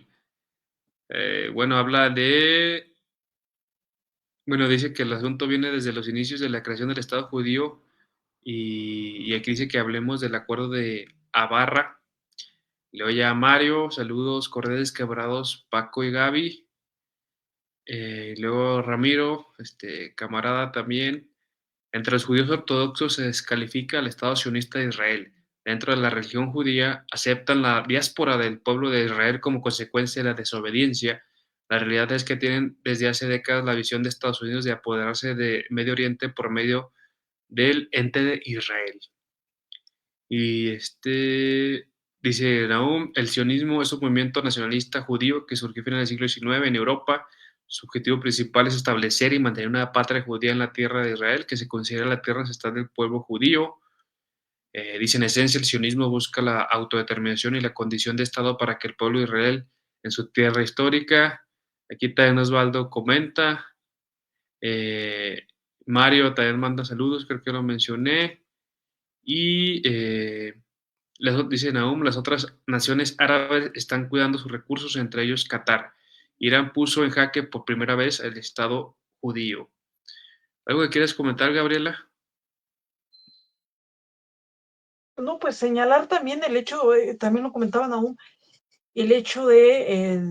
bueno, bueno, dice que el asunto viene desde los inicios de la creación del Estado judío y aquí dice que hablemos del acuerdo de Abarra. Le oye a Mario, saludos, Cordeles Quebrados, Paco y Gaby. Luego Ramiro, camarada también. Entre los judíos ortodoxos se descalifica al Estado sionista de Israel. Dentro de la religión judía aceptan la diáspora del pueblo de Israel como consecuencia de la desobediencia. La realidad es que tienen desde hace décadas la visión de Estados Unidos de apoderarse de Medio Oriente por medio del ente de Israel. Y dice Nahum, el sionismo es un movimiento nacionalista judío que surgió a finales del siglo XIX en Europa. Su objetivo principal es establecer y mantener una patria judía en la tierra de Israel, que se considera la tierra ancestral del pueblo judío. Dice, en esencia, el sionismo busca la autodeterminación y la condición de Estado para que el pueblo de Israel, en su tierra histórica, aquí también Osvaldo comenta, eh, Mario también manda saludos, creo que lo mencioné, y dice Nahum, las otras naciones árabes están cuidando sus recursos, entre ellos Qatar. Irán puso en jaque por primera vez el Estado judío. ¿Algo que quieres comentar, Gabriela? No, pues señalar también el hecho, también lo comentaban aún, el hecho de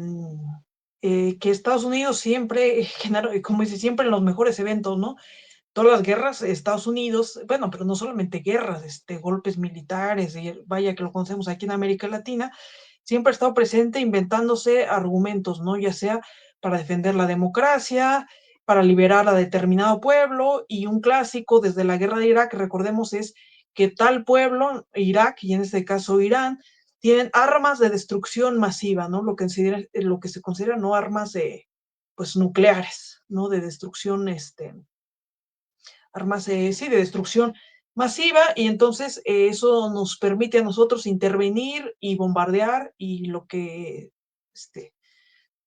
que Estados Unidos siempre genera, como dice, siempre en los mejores eventos, ¿no? Todas las guerras, Estados Unidos, bueno, pero no solamente guerras, golpes militares, y vaya que lo conocemos aquí en América Latina, siempre ha estado presente inventándose argumentos, ¿no? Ya sea para defender la democracia, para liberar a determinado pueblo, y un clásico desde la guerra de Irak, recordemos, es que tal pueblo, Irak, y en este caso Irán, tienen armas de destrucción masiva, ¿no? Lo que se considera no armas de, pues, nucleares, ¿no? De destrucción, armas, sí, de destrucción masiva, y entonces eso nos permite a nosotros intervenir y bombardear y lo que,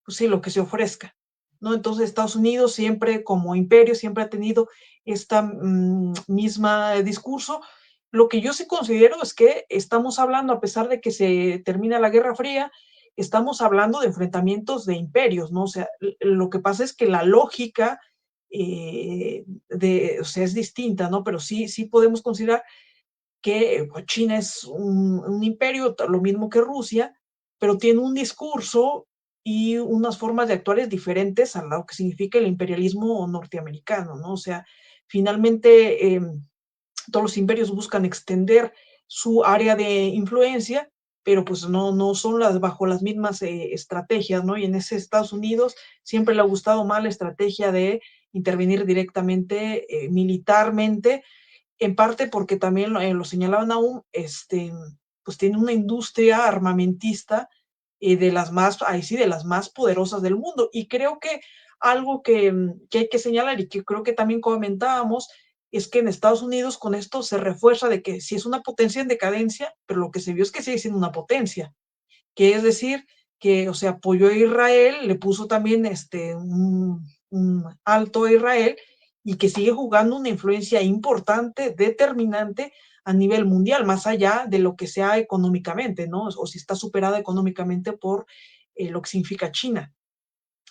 pues sí, lo que se ofrezca, ¿no? Entonces Estados Unidos siempre como imperio siempre ha tenido esta misma discurso. Lo que yo sí considero es que estamos hablando, a pesar de que se termina la Guerra Fría, estamos hablando de enfrentamientos de imperios, ¿no? O sea, lo que pasa es que la lógica o sea, es distinta, ¿no? Pero sí, sí podemos considerar que pues, China es un imperio, lo mismo que Rusia, pero tiene un discurso y unas formas de actuar diferentes a lo que significa el imperialismo norteamericano, ¿no? O sea, finalmente todos los imperios buscan extender su área de influencia, pero pues no son bajo las mismas estrategias, ¿no? Y en ese Estados Unidos siempre le ha gustado más la estrategia de intervenir directamente militarmente, en parte porque también lo señalaban aún, pues tiene una industria armamentista de las más, ahí sí, de las más poderosas del mundo. Y creo que algo que hay que señalar y que creo que también comentábamos es que en Estados Unidos con esto se refuerza de que sí es una potencia en decadencia, pero lo que se vio es que sigue siendo una potencia, que es decir, que, o sea, apoyó a Israel, le puso también un alto a Israel y que sigue jugando una influencia importante, determinante a nivel mundial, más allá de lo que sea económicamente, ¿no? O si está superada económicamente por lo que significa China.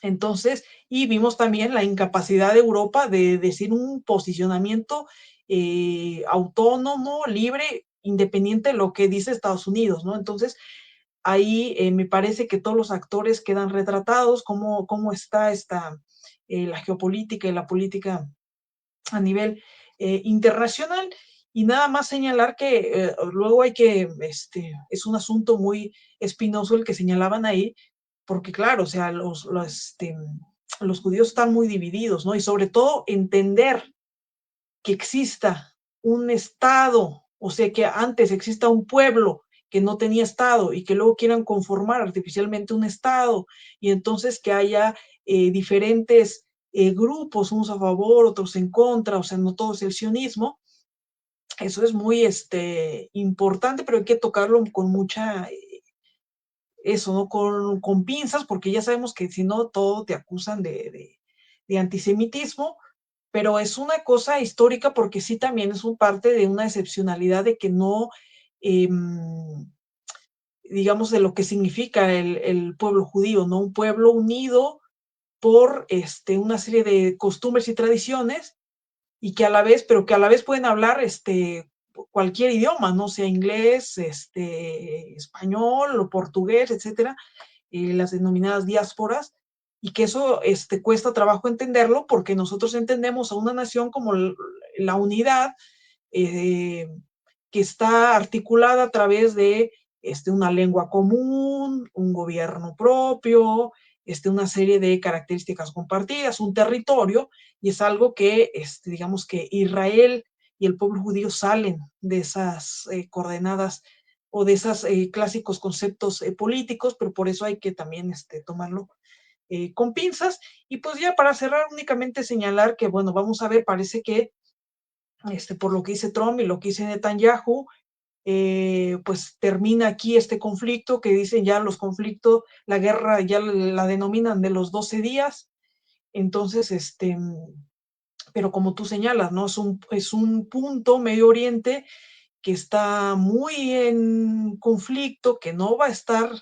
Entonces, y vimos también la incapacidad de Europa de decir un posicionamiento autónomo, libre, independiente de lo que dice Estados Unidos, ¿no? Entonces, ahí me parece que todos los actores quedan retratados, cómo está la geopolítica y la política a nivel internacional. Y nada más señalar que luego hay que, es un asunto muy espinoso el que señalaban ahí, porque claro, o sea, los judíos están muy divididos, ¿no? Y sobre todo entender que exista un Estado, o sea, que antes exista un pueblo que no tenía Estado y que luego quieran conformar artificialmente un Estado y entonces que haya diferentes grupos, unos a favor, otros en contra, o sea, no todo es el sionismo, Eso es muy importante, pero hay que tocarlo con mucha, eso, ¿no? Con pinzas, porque ya sabemos que si no, todo te acusan de antisemitismo, pero es una cosa histórica porque sí también es un parte de una excepcionalidad de que no, digamos, de lo que significa el pueblo judío, ¿no? Un pueblo unido por una serie de costumbres y tradiciones y que a la vez, pero que a la vez pueden hablar cualquier idioma, no sea inglés, español o portugués, etcétera, las denominadas diásporas, y que eso cuesta trabajo entenderlo porque nosotros entendemos a una nación como la unidad eh, que está articulada a través de una lengua común, un gobierno propio, una serie de características compartidas, un territorio, y es algo que, digamos que Israel y el pueblo judío salen de esas coordenadas o de esos clásicos conceptos políticos, pero por eso hay que también tomarlo con pinzas. Y pues ya para cerrar, únicamente señalar que, bueno, vamos a ver, parece que por lo que dice Trump y lo que dice Netanyahu, pues termina aquí este conflicto que dicen ya los conflictos, la guerra ya la denominan de los 12 días. Entonces, pero como tú señalas, ¿no? Es un punto Medio Oriente que está muy en conflicto, que no va a estar,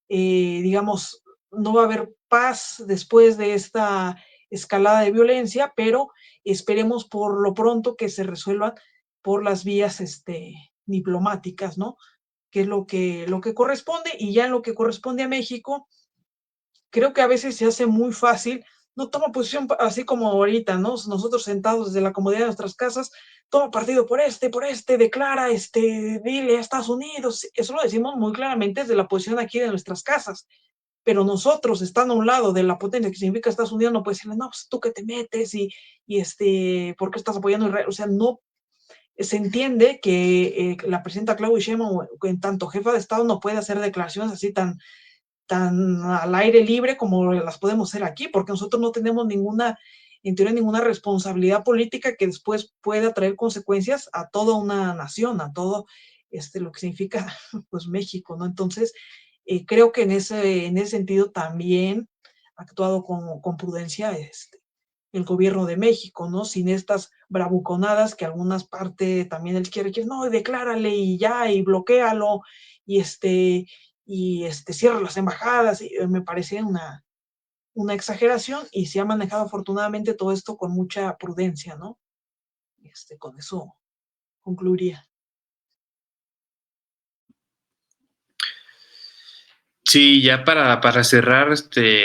digamos, no va a haber paz después de esta escalada de violencia, pero esperemos por lo pronto que se resuelvan por las vías diplomáticas, ¿no? Que es lo que corresponde, y ya en lo que corresponde a México, creo que a veces se hace muy fácil, no toma posición así como ahorita, ¿no? Nosotros sentados desde la comodidad de nuestras casas, toma partido por este, declara, dile a Estados Unidos, eso lo decimos muy claramente desde la posición aquí de nuestras casas, pero nosotros, estando a un lado de la potencia que significa Estados Unidos, no puede decirle, no, pues tú que te metes y ¿por qué estás apoyando a Israel? O sea, no se entiende que la presidenta Claudia Sheinbaum, en tanto jefa de Estado, no puede hacer declaraciones así tan al aire libre como las podemos hacer aquí, porque nosotros no tenemos ninguna, en teoría, ninguna responsabilidad política que después pueda traer consecuencias a toda una nación, a todo lo que significa pues México, ¿no? Entonces, creo que en ese sentido también ha actuado con prudencia el gobierno de México, ¿no? Sin estas bravuconadas que algunas partes también él quiere, no, declárale y ya, y bloquéalo, y cierra las embajadas, y me parece una exageración, y se ha manejado afortunadamente todo esto con mucha prudencia, ¿no? Con eso concluiría. Sí, ya para cerrar,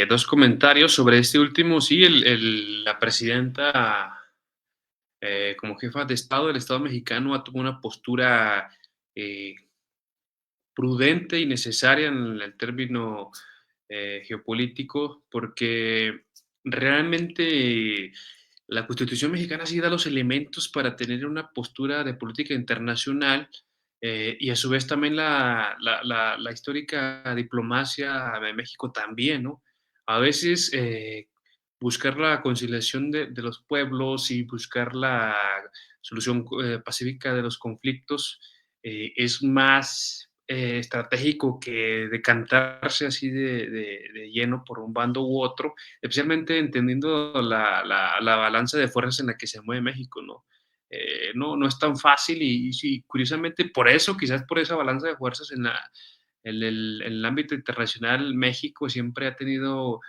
dos comentarios sobre este último. Sí, la presidenta, como jefa de Estado del Estado mexicano, ha tomado una postura eh, prudente y necesaria en el término geopolítico, porque realmente la Constitución mexicana sí da los elementos para tener una postura de política internacional, y a su vez también la histórica diplomacia de México también, ¿no? A veces buscar la conciliación de los pueblos y buscar la solución pacífica de los conflictos es más estratégico que decantarse así de lleno por un bando u otro, especialmente entendiendo la balanza de fuerzas en la que se mueve México, ¿no? No es tan fácil y sí, curiosamente por eso, quizás por esa balanza de fuerzas en el ámbito internacional, México siempre ha tenido,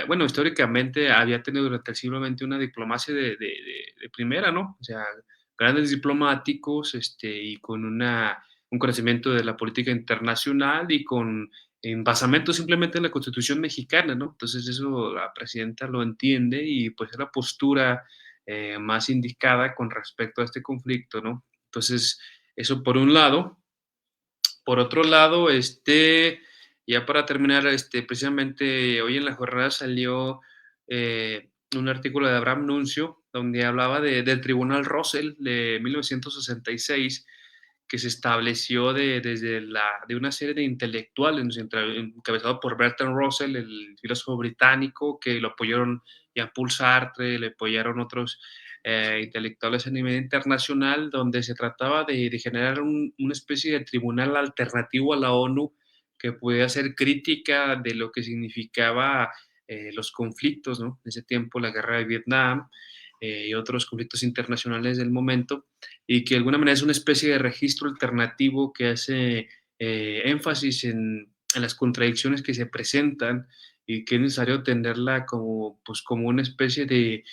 bueno, históricamente había tenido durante el siglo XX una diplomacia de primera, ¿no? O sea, grandes diplomáticos y con un conocimiento de la política internacional y con basamento simplemente en la Constitución mexicana, ¿no? Entonces eso la presidenta lo entiende y pues es la postura más indicada con respecto a este conflicto, ¿no? Entonces, eso por un lado. Por otro lado, ya para terminar, precisamente hoy en la jornada salió un artículo de Abraham Nuncio donde hablaba del Tribunal Russell de 1966 que se estableció de una serie de intelectuales, encabezado por Bertrand Russell, el filósofo británico, que lo apoyaron Jean-Paul Sartre, le apoyaron otros intelectuales a nivel internacional, donde se trataba de generar una especie de tribunal alternativo a la ONU que pudiera hacer crítica de lo que significaba los conflictos, ¿no? En ese tiempo la guerra de Vietnam y otros conflictos internacionales del momento, y que de alguna manera es una especie de registro alternativo que hace énfasis en las contradicciones que se presentan y que es necesario tenerla como, pues, como una especie de,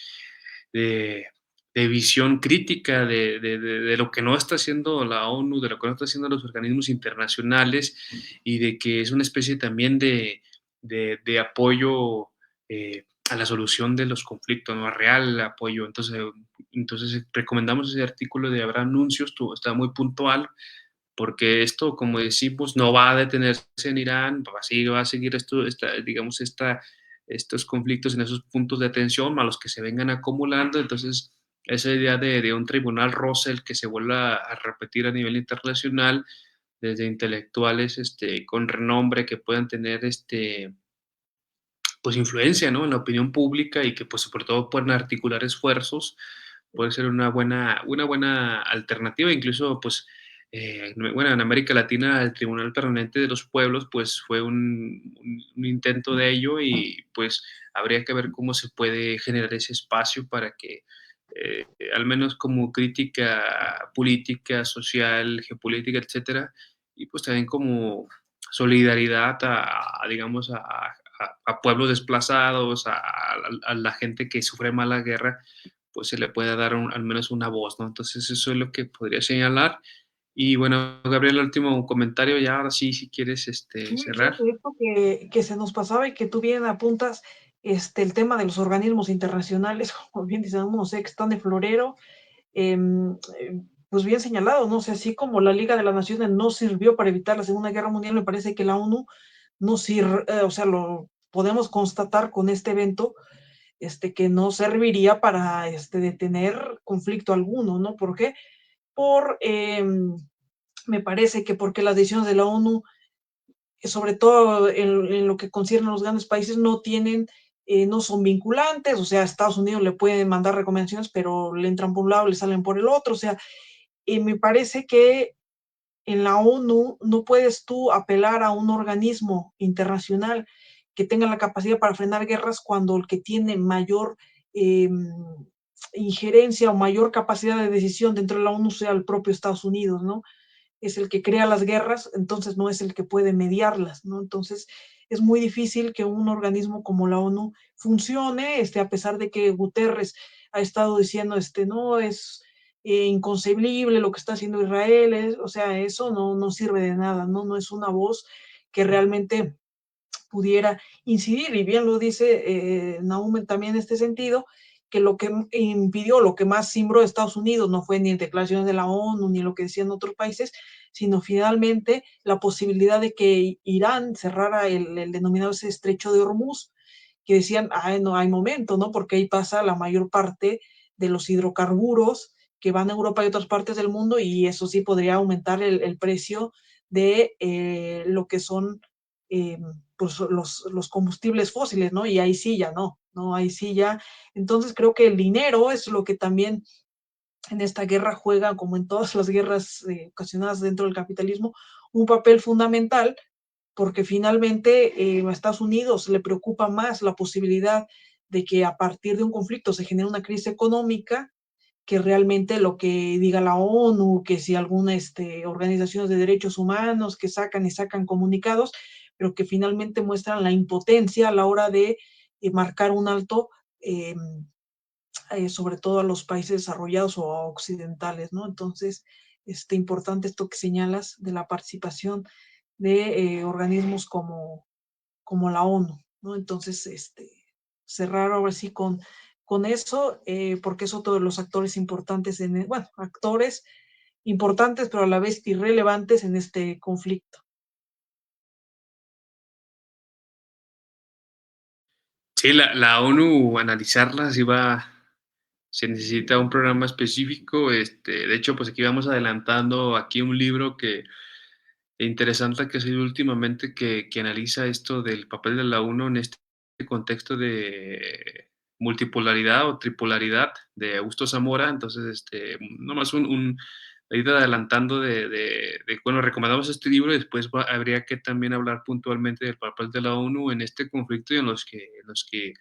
de visión crítica de lo que no está haciendo la ONU, de lo que no está haciendo los organismos internacionales y de que es una especie también de apoyo a la solución de los conflictos, ¿no? Real apoyo. Entonces recomendamos ese artículo de Abraham Nuncios, está muy puntual, porque esto, como decimos, no va a detenerse en Irán, va a seguir digamos, estos conflictos en esos puntos de tensión a los que se vengan acumulando. Entonces, esa idea de un tribunal Russell que se vuelva a repetir a nivel internacional, desde intelectuales con renombre que puedan tener pues influencia, ¿no? En la opinión pública y que pues sobre todo puedan articular esfuerzos, puede ser una buena alternativa. Incluso pues bueno, en América Latina el Tribunal Permanente de los Pueblos pues fue un intento de ello y pues habría que ver cómo se puede generar ese espacio para que eh, al menos como crítica política, social, geopolítica, etcétera, y pues también como solidaridad digamos, a pueblos desplazados, a la gente que sufre mala guerra, pues se le puede dar al menos una voz, ¿no? Entonces eso es lo que podría señalar. Y bueno, Gabriel, el último comentario, ya ahora sí, si quieres Sí, cerrar. fíjate esto que se nos pasaba y que tú bien apuntas, el tema de los organismos internacionales, como bien dicen, no sé, que están de florero, pues bien señalado, ¿no? O sea, así como la Liga de las Naciones no sirvió para evitar la Segunda Guerra Mundial, me parece que la ONU no sirve, o sea, lo podemos constatar con este evento, que no serviría para detener conflicto alguno, ¿no? ¿Por qué? Me parece que porque las decisiones de la ONU, sobre todo en lo que concierne a los grandes países, no tienen, no son vinculantes, o sea, a Estados Unidos le pueden mandar recomendaciones, pero le entran por un lado, le salen por el otro, o sea, me parece que en la ONU no puedes tú apelar a un organismo internacional que tenga la capacidad para frenar guerras cuando el que tiene mayor eh, injerencia o mayor capacidad de decisión dentro de la ONU sea el propio Estados Unidos, ¿no? Es el que crea las guerras, entonces no es el que puede mediarlas, ¿no? Entonces es muy difícil que un organismo como la ONU funcione, a pesar de que Guterres ha estado diciendo, no, es inconcebible lo que está haciendo Israel, o sea, eso no sirve de nada, ¿no? No es una voz que realmente pudiera incidir, y bien lo dice Nahum también en este sentido, que lo que impidió, lo que más cimbró a Estados Unidos no fue ni declaraciones de la ONU, ni lo que decían otros países, sino finalmente la posibilidad de que Irán cerrara el denominado ese estrecho de Hormuz, que decían, no hay momento, ¿no? Porque ahí pasa la mayor parte de los hidrocarburos que van a Europa y otras partes del mundo, y eso sí podría aumentar el precio de lo que son eh, pues los combustibles fósiles, ¿no? Y ahí sí ya no, ahí sí ya. Entonces creo que el dinero es lo que también en esta guerra juega, como en todas las guerras ocasionadas dentro del capitalismo, un papel fundamental, porque finalmente a Estados Unidos le preocupa más la posibilidad de que a partir de un conflicto se genere una crisis económica que realmente lo que diga la ONU, que si algunas organizaciones de derechos humanos que sacan y sacan comunicados, pero que finalmente muestran la impotencia a la hora de marcar un alto, eh, sobre todo a los países desarrollados o occidentales, ¿no? Entonces, importante esto que señalas de la participación de organismos como la ONU, ¿no? Entonces, cerrar ahora sí con eso, porque es otro de los actores importantes, bueno, actores importantes, pero a la vez irrelevantes en este conflicto. Sí, la ONU, analizarla, se necesita un programa específico. De hecho, pues aquí vamos adelantando aquí un libro que interesante que ha sido últimamente que analiza esto del papel de la ONU en este contexto multipolaridad o tripolaridad de Augusto Zamora. Entonces, nomás ahorita adelantando bueno, recomendamos este libro y después habría que también hablar puntualmente del papel de la ONU en este conflicto y en los que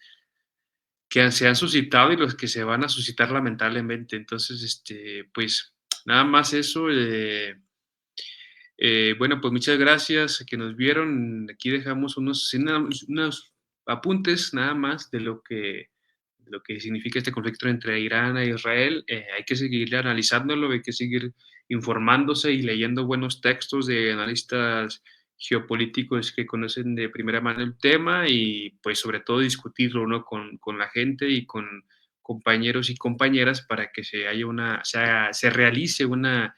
se han suscitado y los que se van a suscitar lamentablemente. Entonces, pues nada más eso. Bueno, pues muchas gracias a que nos vieron. Aquí dejamos unos apuntes nada más de lo que significa este conflicto entre Irán e Israel. Hay que seguir analizándolo, hay que seguir informándose y leyendo buenos textos de analistas geopolíticos que conocen de primera mano el tema y pues sobre todo discutirlo, ¿no? con la gente y con compañeros y compañeras para que se realice una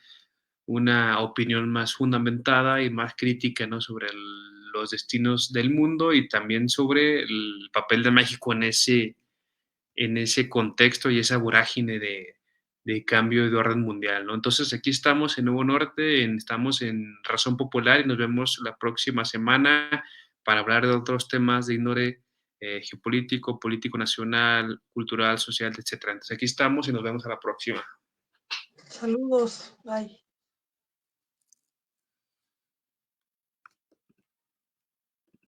opinión más fundamentada y más crítica, ¿no? Sobre los destinos del mundo y también sobre el papel de México en ese contexto y esa vorágine de cambio de orden mundial, ¿no? Entonces, aquí estamos en Nuevo Norte, estamos en Razón Popular y nos vemos la próxima semana para hablar de otros temas de índole geopolítico, político nacional, cultural, social, etcétera. Entonces, aquí estamos y nos vemos a la próxima. Saludos, bye.